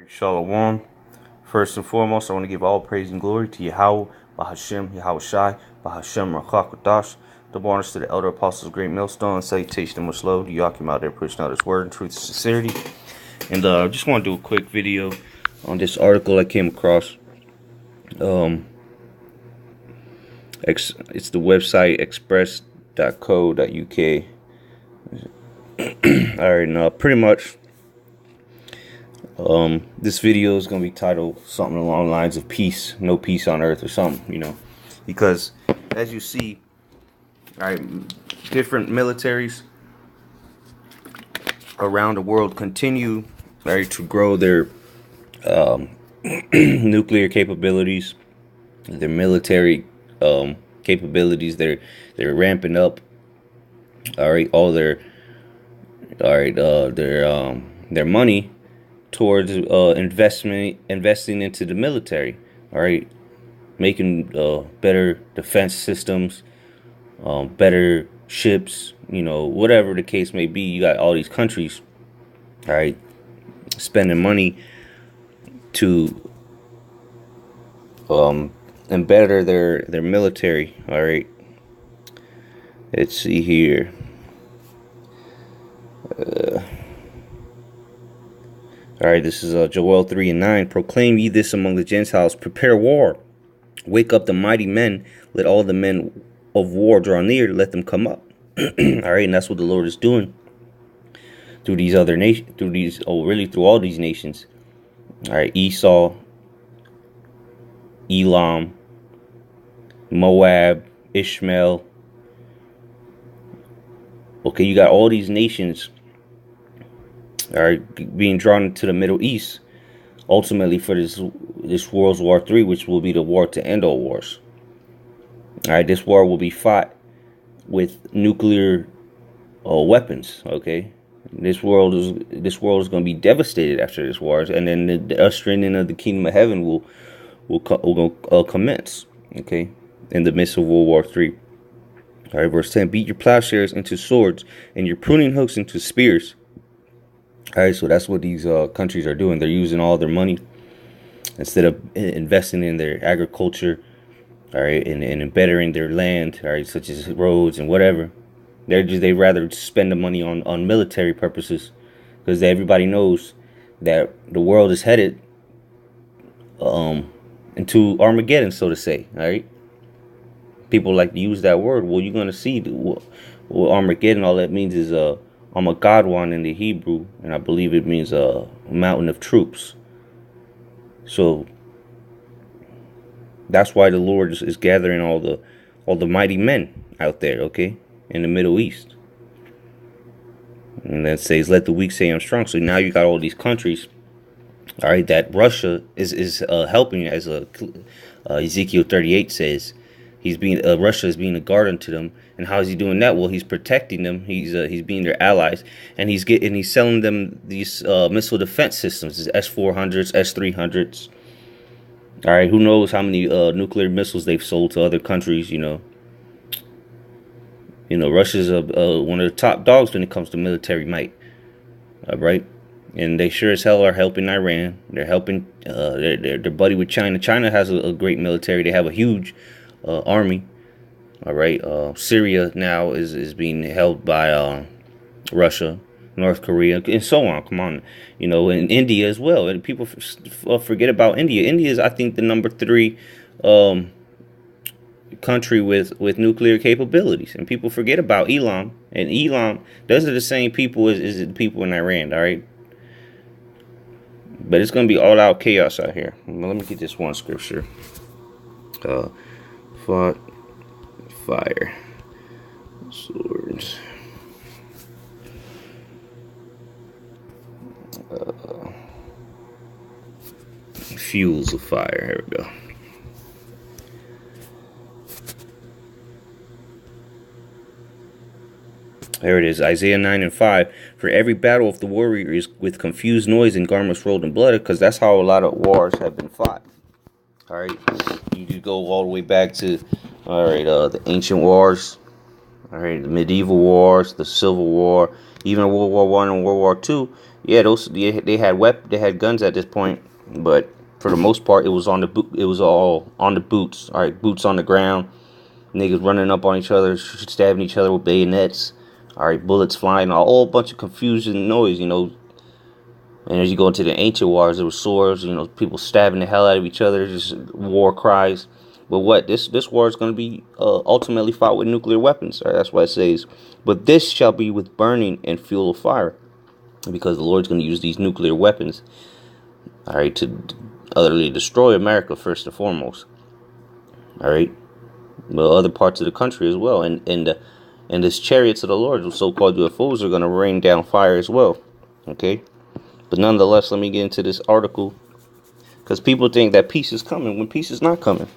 Shalom. First and foremost, I want to give all praise and glory to Yahweh, Bahashem, Yahweh Shai, Bahashem, Rachak Wadash, double honors to the elder apostles, great millstone, salutation and much love to Yakim out there pushing out his word and truth and sincerity. And I just want to do a quick video on this article I came across. It's the website express.co.uk. Alright, now pretty much this video is going to be titled something along the lines of peace, no peace on earth or something, you know, because as you see, alright, different militaries around the world continue, right, to grow their nuclear capabilities, their military capabilities. They're ramping up, all right, all their money towards investing into the military, all right, making better defense systems, better ships, you know, whatever the case may be. You got all these countries, all right, spending money to and better their military. All right, let's see here. All right, this is Joel 3:9. Proclaim ye this among the Gentiles: prepare war, wake up the mighty men, let all the men of war draw near, let them come up. All right, and that's what the Lord is doing through these other nations, through all these nations. All right, Esau, Elam, Moab, Ishmael. Okay, you got all these nations are being drawn into the Middle East, ultimately for this World War III, which will be the war to end all wars. All right, this war will be fought with nuclear weapons. Okay, this world is going to be devastated after this war, and then the ushering in of the kingdom of heaven will commence. Okay, in the midst of World War III. All right, verse 10: beat your plowshares into swords and your pruning hooks into spears. All right, so that's what these countries are doing. They're using all their money instead of investing in their agriculture, all right, and bettering their land, all right, such as roads and whatever. They rather spend the money on military purposes, because everybody knows that the world is headed into Armageddon, so to say. All right, people like to use that word. Well, you're gonna see well, Armageddon. All that means is Armageddon in the Hebrew, and I believe it means a mountain of troops. So that's why the Lord is gathering all the mighty men out there, okay, in the Middle East. And that says, "Let the weak say I'm strong." So now you got all these countries, all right, that Russia is helping, as Ezekiel 38 says. Russia is being a guard unto them. And how is he doing that? Well, he's protecting them. He's being their allies, and he's selling them these missile defense systems, S-400s, S-300s. All right, who knows how many nuclear missiles they've sold to other countries? You know, Russia's one of the top dogs when it comes to military might. All right, and they sure as hell are helping Iran. They're helping. They're buddy with China. China has a great military. They have a huge army. All right, Syria now is being held by Russia, North Korea, and so on. Come on, and India as well. And people forget about India. India is, I think, the number 3 country with nuclear capabilities, and people forget about Elam. And Elam, those are the same people as the people in Iran. All right, but it's gonna be all out chaos out here. Well, let me get this one scripture. Fought fire swords. Fuels of fire. Here we go. There it is, Isaiah 9:5. For every battle of the warrior is with confused noise and garments rolled in blood, because that's how a lot of wars have been fought. All right, you go all the way back to, all right, the ancient wars, all right, the medieval wars, the Civil War, even World War I and World War II. Yeah, they had they had guns at this point, but for the most part, it was on the boot. It was all on the boots. All right, boots on the ground. Niggas running up on each other, stabbing each other with bayonets. All right, bullets flying, a whole bunch of confusion and noise, you know. And as you go into the ancient wars, there were swords, you know, people stabbing the hell out of each other, just war cries. But what this war is going to be ultimately fought with nuclear weapons. Right? That's why it says, "But this shall be with burning and fuel of fire," because the Lord's going to use these nuclear weapons, all right, to utterly destroy America first and foremost. All right, well, other parts of the country as well, and this chariots of the Lord, the so-called UFOs, are going to rain down fire as well. Okay. But nonetheless, let me get into this article, because people think that peace is coming when peace is not coming.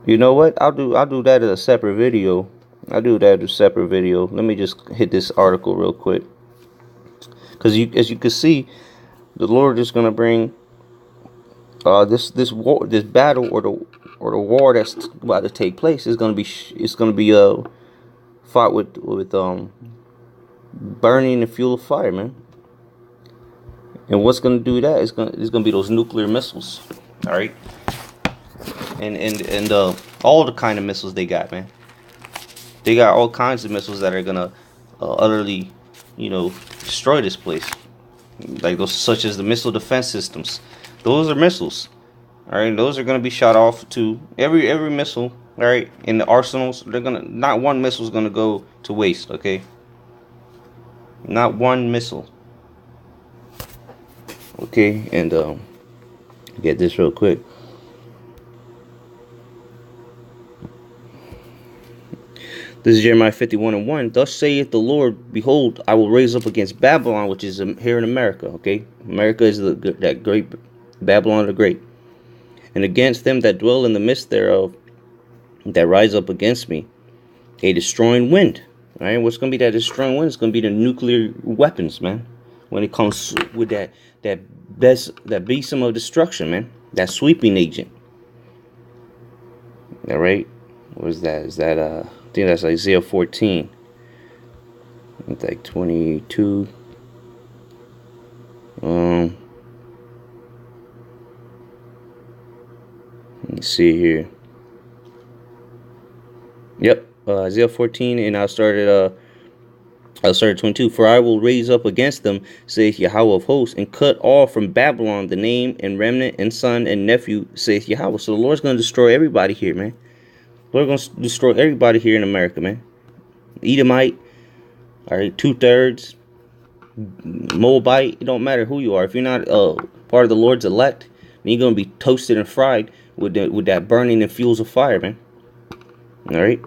You know what? I'll do that as a separate video. I'll do that as a separate video. Let me just hit this article real quick, because as you can see, the Lord is gonna bring this war, this battle, or the war that's about to take place is gonna be fought with burning the fuel of fire, man. And what's gonna do that is gonna be those nuclear missiles, all right, and all the kind of missiles they got, man. They got all kinds of missiles that are gonna utterly, you know, destroy this place, like those, such as the missile defense systems. Those are missiles, all right. Those are gonna be shot off to every missile, all right. In the arsenals, not one missile is gonna go to waste, okay. Not one missile. Okay, and get this real quick. This is Jeremiah 51:1. Thus saith the Lord, behold, I will raise up against Babylon, which is here in America. Okay, America is that great Babylon the Great, and against them that dwell in the midst thereof, that rise up against me, a destroying wind. All right, what's gonna be that destroying wind? It's gonna be the nuclear weapons, man. When it comes with that besom of destruction, man, that sweeping agent. All right, what is that? Is that I think that's Isaiah 14. It's like 22. Let me see here. Yep, Isaiah 14, and I started 22. For I will raise up against them, saith Yahweh of hosts, and cut off from Babylon the name and remnant and son and nephew, saith Yahweh. So the Lord's going to destroy everybody here, man. The Lord's going to destroy everybody here in America, man. Edomite, all right, 2/3, Moabite. It don't matter who you are. If you're not part of the Lord's elect, then you're going to be toasted and fried with that burning and fuels of fire, man. All right.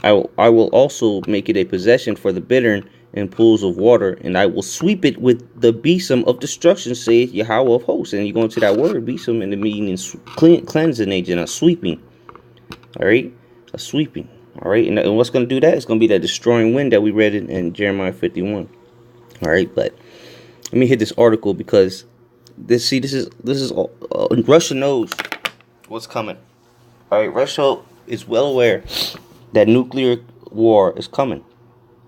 I will also make it a possession for the bittern and pools of water, and I will sweep it with the besom of destruction, saith Yahweh of hosts. And you go into that word besom, and the meaning is cleansing agent, a sweeping. All right, a sweeping. All right, and what's going to do that? It's going to be that destroying wind that we read in Jeremiah 51. All right, but let me hit this article, because this is Russia knows what's coming. All right, Russia is well aware that nuclear war is coming.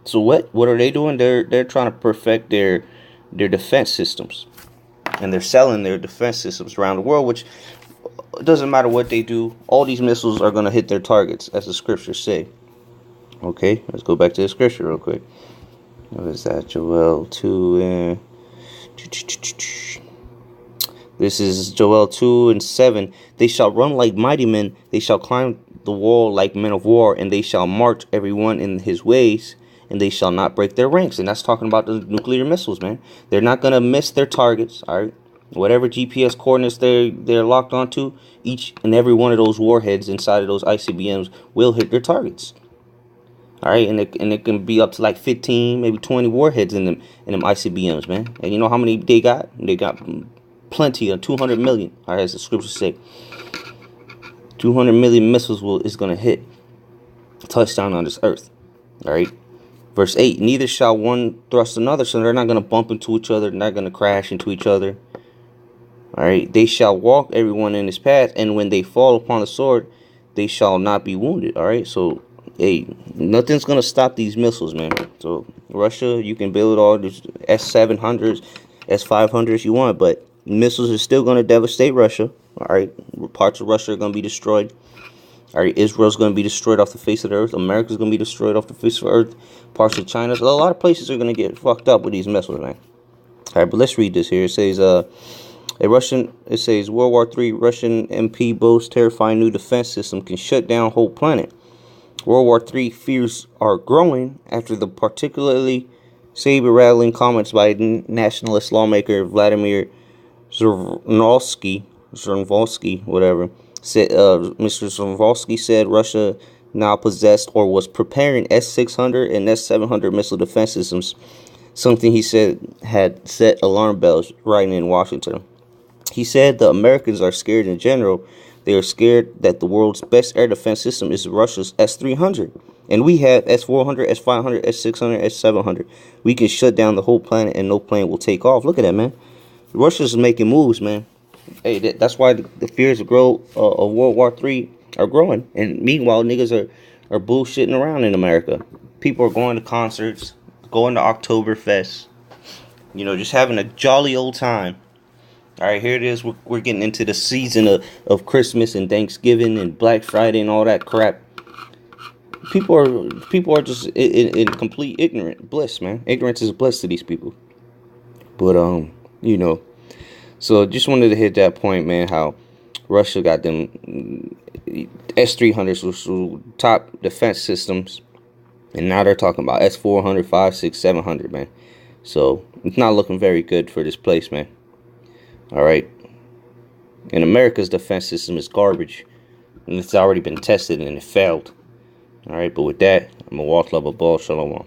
So what are they doing? They're trying to perfect their defense systems, and they're selling their defense systems around the world. Which, it doesn't matter what they do, all these missiles are going to hit their targets, as the scriptures say. Okay, let's go back to the scripture real quick. What is that? Joel 2. This is Joel 2:7. They shall run like mighty men. They shall climb the wall like men of war, and they shall march everyone in his ways, and they shall not break their ranks. And that's talking about the nuclear missiles, man. They're not going to miss their targets, all right? Whatever GPS coordinates they're locked onto, each and every one of those warheads inside of those ICBMs will hit their targets. All right, and it can be up to like 15, maybe 20 warheads in them ICBMs, man. And you know how many they got? They got plenty of 200 million. All right, as the scriptures say, 200 million missiles is going to hit touchdown on this earth. All right, verse 8. Neither shall one thrust another, so they're not going to bump into each other. They're not going to crash into each other. All right, they shall walk everyone in his path, and when they fall upon the sword, they shall not be wounded. All right, so hey, nothing's gonna stop these missiles, man. So Russia, you can build all these S-700s, S-500s you want, but missiles are still gonna devastate Russia. All right, parts of Russia are gonna be destroyed. All right, Israel's gonna be destroyed off the face of the earth. America's gonna be destroyed off the face of the earth. Parts of China, so a lot of places are gonna get fucked up with these missiles, man. All right, but let's read this here. It says, it says World War III Russian MP boasts terrifying new defense system can shut down whole planet. World War III fears are growing after the particularly saber-rattling comments by nationalist lawmaker Vladimir Zhirinovsky, whatever, said Mr. Zhirinovsky said Russia now possessed or was preparing S-600 and S-700 missile defense systems, something he said had set alarm bells right in Washington. He said the Americans are scared in general. They are scared that the world's best air defense system is Russia's S-300. And we have S-400, S-500, S-600, S-700. We can shut down the whole planet and no plane will take off. Look at that, man. Russia's making moves, man. Hey, that's why the fears of World War III are growing. And meanwhile, niggas are bullshitting around in America. People are going to concerts, going to Oktoberfest. You know, just having a jolly old time. All right, here it is. We're getting into the season of Christmas and Thanksgiving and Black Friday and all that crap. People are just in complete bliss, man. Ignorance is bliss to these people. But you know, so just wanted to hit that point, man. How Russia got them S-300s, which were top defense systems, and now they're talking about S-400, 5, 6, 700, man. So it's not looking very good for this place, man. All right. And America's defense system is garbage. And it's already been tested and it failed. All right. But with that, I'm a Walk Level Ball. Shalom.